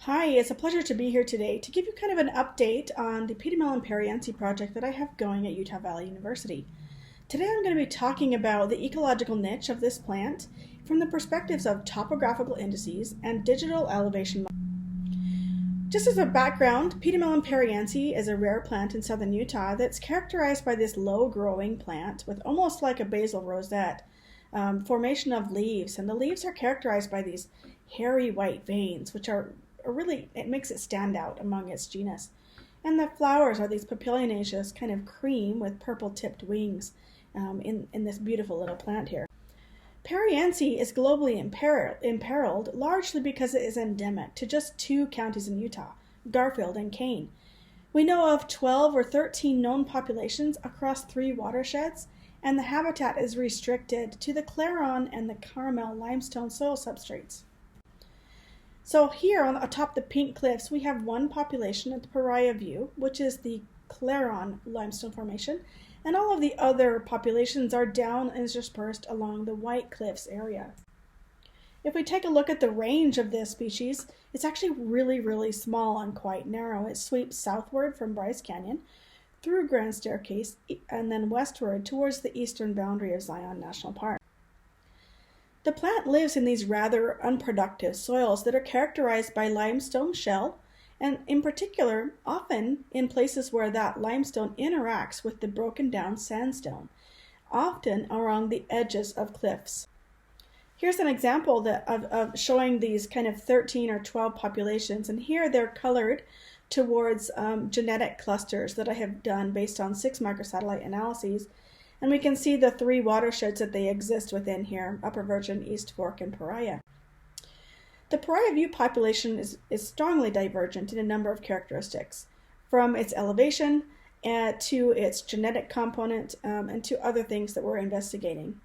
Hi, it's a pleasure to be here today to give you kind of an update on the Pediomelum pariense project that I have going at Utah Valley University. Today I'm going to be talking about the ecological niche of this plant from the perspectives of topographical indices and digital elevation. Just as a background, Pediomelum pariense is a rare plant in southern Utah that's characterized by this low-growing plant with almost like a basal rosette formation of leaves, and the leaves are characterized by these hairy white veins, which are really, it makes it stand out among its genus. And the flowers are these papilionaceous kind of cream with purple tipped wings in this beautiful little plant here. Pariense is globally imperiled largely because it is endemic to just two counties in Utah, Garfield and Kane. We know of 12 or 13 known populations across 3 watersheds, and the habitat is restricted to the Claron and the Carmel limestone soil substrates. So here on atop the pink cliffs, we have one population at the Pariah view, which is the Claron limestone formation, and all of the other populations are down and dispersed along the White Cliffs area. If we take a look at the range of this species, it's actually really small and quite narrow. It sweeps southward from Bryce Canyon, through Grand Staircase, and then westward towards the eastern boundary of Zion National Park. The plant lives in these rather unproductive soils that are characterized by limestone shell, and in particular, often in places where that limestone interacts with the broken down sandstone, often around the edges of cliffs. Here's an example of showing these kind of 13 or 12 populations, and here they're colored towards genetic clusters that I have done based on 6 microsatellite analyses. And we can see the 3 watersheds that they exist within here, Upper Virgin, East Fork, and Pariah. The Pariah view population is strongly divergent in a number of characteristics, from its elevation to its genetic component and to other things that we're investigating.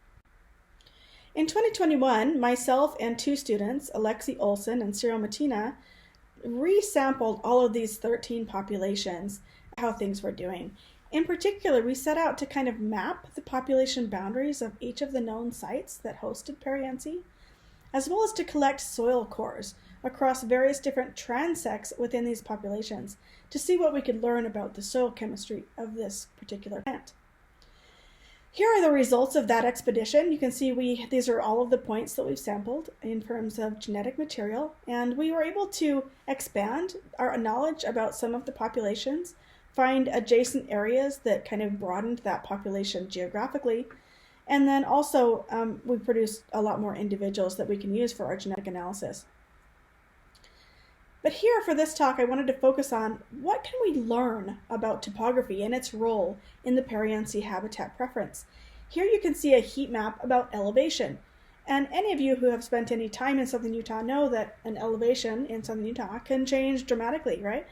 In 2021, myself and 2 students, Alexi Olson and Cyril Matina, resampled all of these 13 populations, how things were doing. In particular, we set out to kind of map the population boundaries of each of the known sites that hosted pariense, as well as to collect soil cores across various different transects within these populations to see what we could learn about the soil chemistry of this particular plant. Here are the results of that expedition. You can see these are all of the points that we've sampled in terms of genetic material, and we were able to expand our knowledge about some of the populations, find adjacent areas that kind of broadened that population geographically, and then also we produced a lot more individuals that we can use for our genetic analysis. But here for this talk, I wanted to focus on what can we learn about topography and its role in the pariense habitat preference. Here you can see a heat map about elevation. And any of you who have spent any time in southern Utah know that an elevation in southern Utah can change dramatically, right?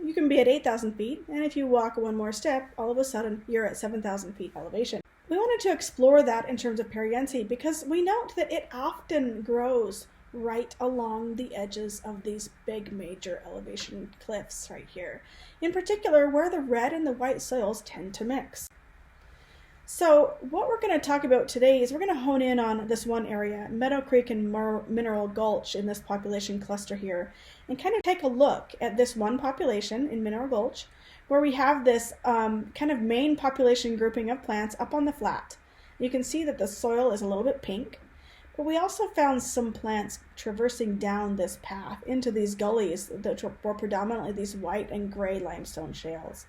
You can be at 8,000 feet, and if you walk one more step, all of a sudden you're at 7,000 feet elevation. We wanted to explore that in terms of pariense because we note that it often grows right along the edges of these big major elevation cliffs right here, in particular where the red and the white soils tend to mix. So what we're going to talk about today is we're going to hone in on this one area, Meadow Creek and Mineral Gulch in this population cluster here, and kind of take a look at this one population in Mineral Gulch, where we have this kind of main population grouping of plants up on the flat. You can see that the soil is a little bit pink, but we also found some plants traversing down this path into these gullies that were predominantly these white and gray limestone shales.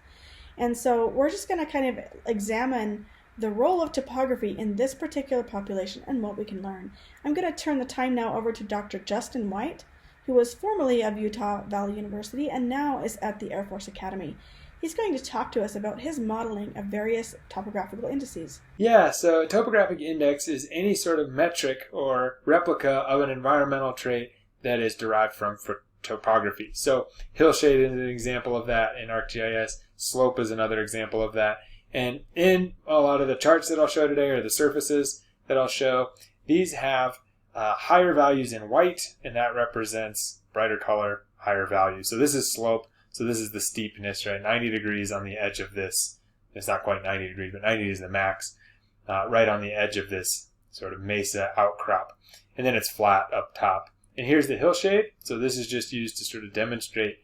And so we're just going to kind of examine the role of topography in this particular population and what we can learn. I'm going to turn the time now over to Dr. Justin White, who was formerly of Utah Valley University and now is at the Air Force Academy. He's going to talk to us about his modeling of various topographical indices. Yeah, so a topographic index is any sort of metric or replica of an environmental trait that is derived from topography. So hillshade is an example of that in ArcGIS. Slope is another example of that. And in a lot of the charts that I'll show today, or the surfaces that I'll show, these have higher values in white, and that represents brighter color, higher value. So this is slope. So this is the steepness, right? 90 degrees on the edge of this. It's not quite 90 degrees, but 90 is the max, right on the edge of this sort of mesa outcrop. And then it's flat up top. And here's the hillshade. So this is just used to sort of demonstrate,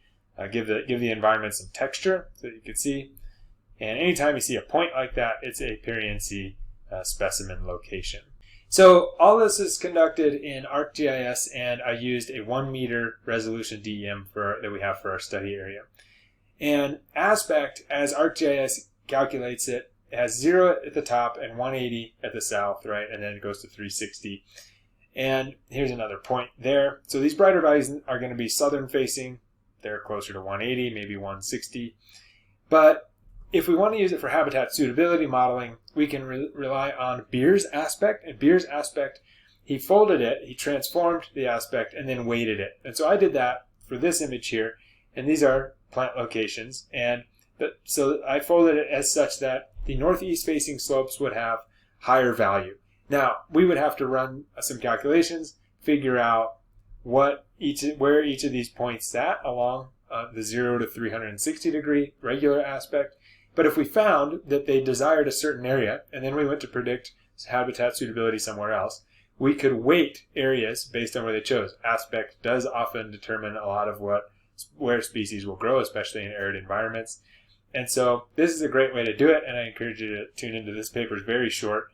give the environment some texture so that you can see. And anytime you see a point like that, it's a pariense specimen location. So all this is conducted in ArcGIS, and I used a 1 meter resolution DEM that we have for our study area. And aspect, as ArcGIS calculates it, has 0 at the top and 180 at the south, right? And then it goes to 360. And here's another point there. So these brighter values are going to be southern facing. They're closer to 180, maybe 160. But if we want to use it for habitat suitability modeling, we can rely on Beer's aspect. And Beer's aspect, he folded it, he transformed the aspect, and then weighted it. And so I did that for this image here. And these are plant locations. So I folded it as such that the northeast facing slopes would have higher value. Now, we would have to run some calculations, figure out where each of these points sat along the 0 to 360 degree regular aspect. But if we found that they desired a certain area, and then we went to predict habitat suitability somewhere else, we could weight areas based on where they chose. Aspect does often determine a lot of where species will grow, especially in arid environments. And so this is a great way to do it, and I encourage you to tune into this paper. It's very short.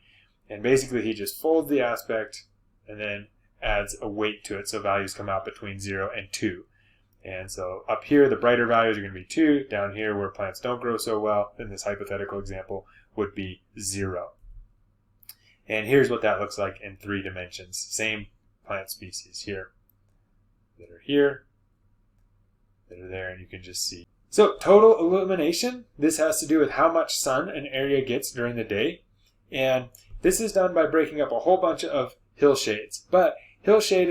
And basically, he just folds the aspect and then adds a weight to it, so values come out between 0 and 2. And so up here, the brighter values are going to be 2. Down here, where plants don't grow so well, in this hypothetical example, would be 0. And here's what that looks like in 3 dimensions. Same plant species here that are here, that are there, and you can just see. So total illumination, this has to do with how much sun an area gets during the day. And this is done by breaking up a whole bunch of hillshades. But hillshade,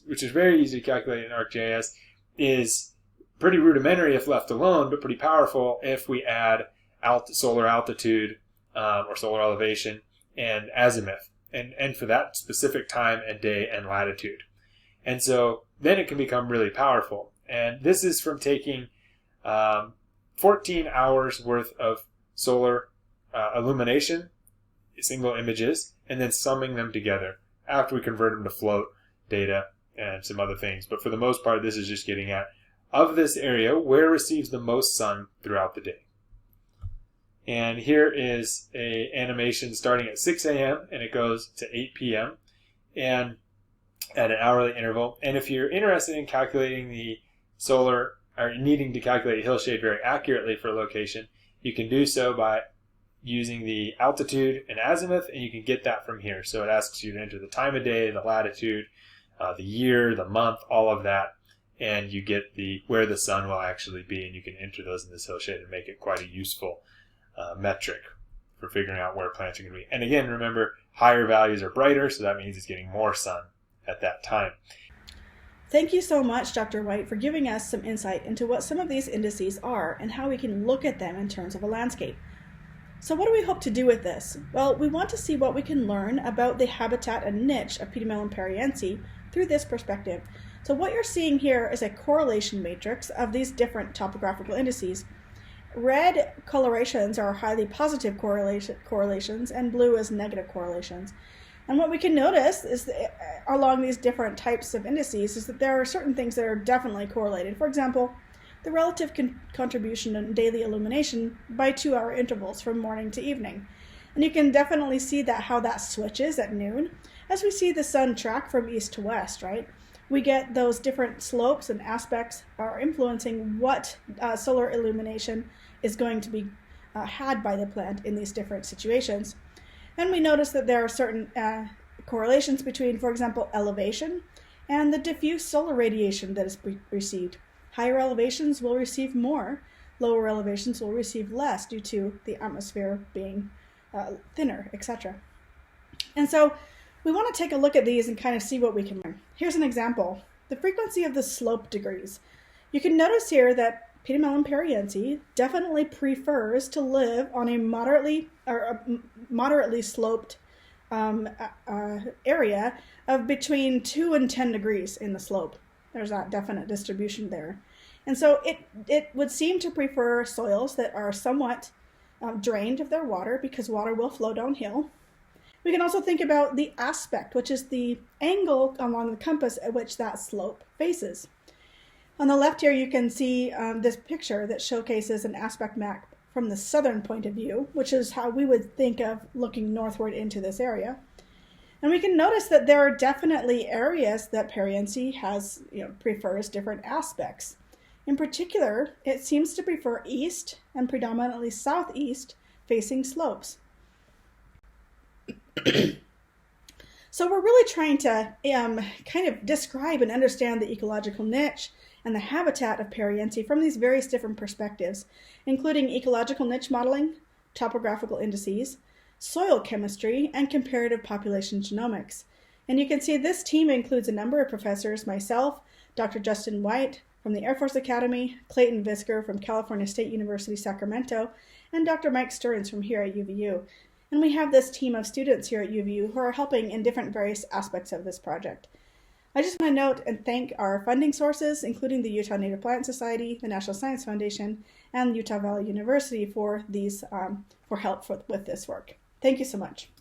which is very easy to calculate in ArcGIS, is pretty rudimentary if left alone, but pretty powerful if we add solar altitude or solar elevation and azimuth, and for that specific time and day and latitude. And so then it can become really powerful. And this is from taking 14 hours worth of solar illumination, single images, and then summing them together after we convert them to float data and some other things. But for the most part, this is just getting at, of this area, where receives the most sun throughout the day. And here is an animation starting at 6 a.m. and it goes to 8 p.m. and at an hourly interval. And if you're interested in calculating the solar, or needing to calculate hillshade very accurately for a location, you can do so by using the altitude and azimuth, and you can get that from here. So it asks you to enter the time of day, the latitude, the year, the month, all of that, and you get where the sun will actually be, and you can enter those in this hillshade and make it quite a useful metric for figuring out where plants are going to be. And again, remember, higher values are brighter, so that means it's getting more sun at that time. Thank you so much, Dr. White, for giving us some insight into what some of these indices are and how we can look at them in terms of a landscape. So what do we hope to do with this? Well, we want to see what we can learn about the habitat and niche of Pediomelum pariense through this perspective. So what you're seeing here is a correlation matrix of these different topographical indices. Red colorations are highly positive correlations, and blue is negative correlations. And what we can notice is that along these different types of indices is that there are certain things that are definitely correlated. For example, the relative contribution in daily illumination by 2-hour intervals from morning to evening. And you can definitely see how that switches at noon as we see the sun track from east to west, right? We get those different slopes and aspects are influencing what solar illumination is going to be had by the plant in these different situations. And we notice that there are certain correlations between, for example, elevation and the diffuse solar radiation that is received. Higher elevations will receive more, lower elevations will receive less due to the atmosphere being thinner, etc. And so we want to take a look at these and kind of see what we can learn. Here's an example. The frequency of the slope degrees. You can notice here that Pediomelum pariense definitely prefers to live on a moderately sloped area of between 2 and 10 degrees in the slope. There's that definite distribution there. And so it would seem to prefer soils that are somewhat drained of their water, because water will flow downhill. We can also think about the aspect, which is the angle along the compass at which that slope faces. On the left here, you can see this picture that showcases an aspect map from the southern point of view, which is how we would think of looking northward into this area. And we can notice that there are definitely areas that pariense has, prefers different aspects. In particular, it seems to prefer east and predominantly southeast facing slopes. So we're really trying to kind of describe and understand the ecological niche and the habitat of pariense from these various different perspectives, including ecological niche modeling, topographical indices, soil chemistry, and comparative population genomics. And you can see this team includes a number of professors, myself, Dr. Justin White from the Air Force Academy, Clayton Visker from California State University, Sacramento, and Dr. Mike Stearns from here at UVU. And we have this team of students here at UVU who are helping in different various aspects of this project. I just want to note and thank our funding sources, including the Utah Native Plant Society, the National Science Foundation, and Utah Valley University for help with this work. Thank you so much.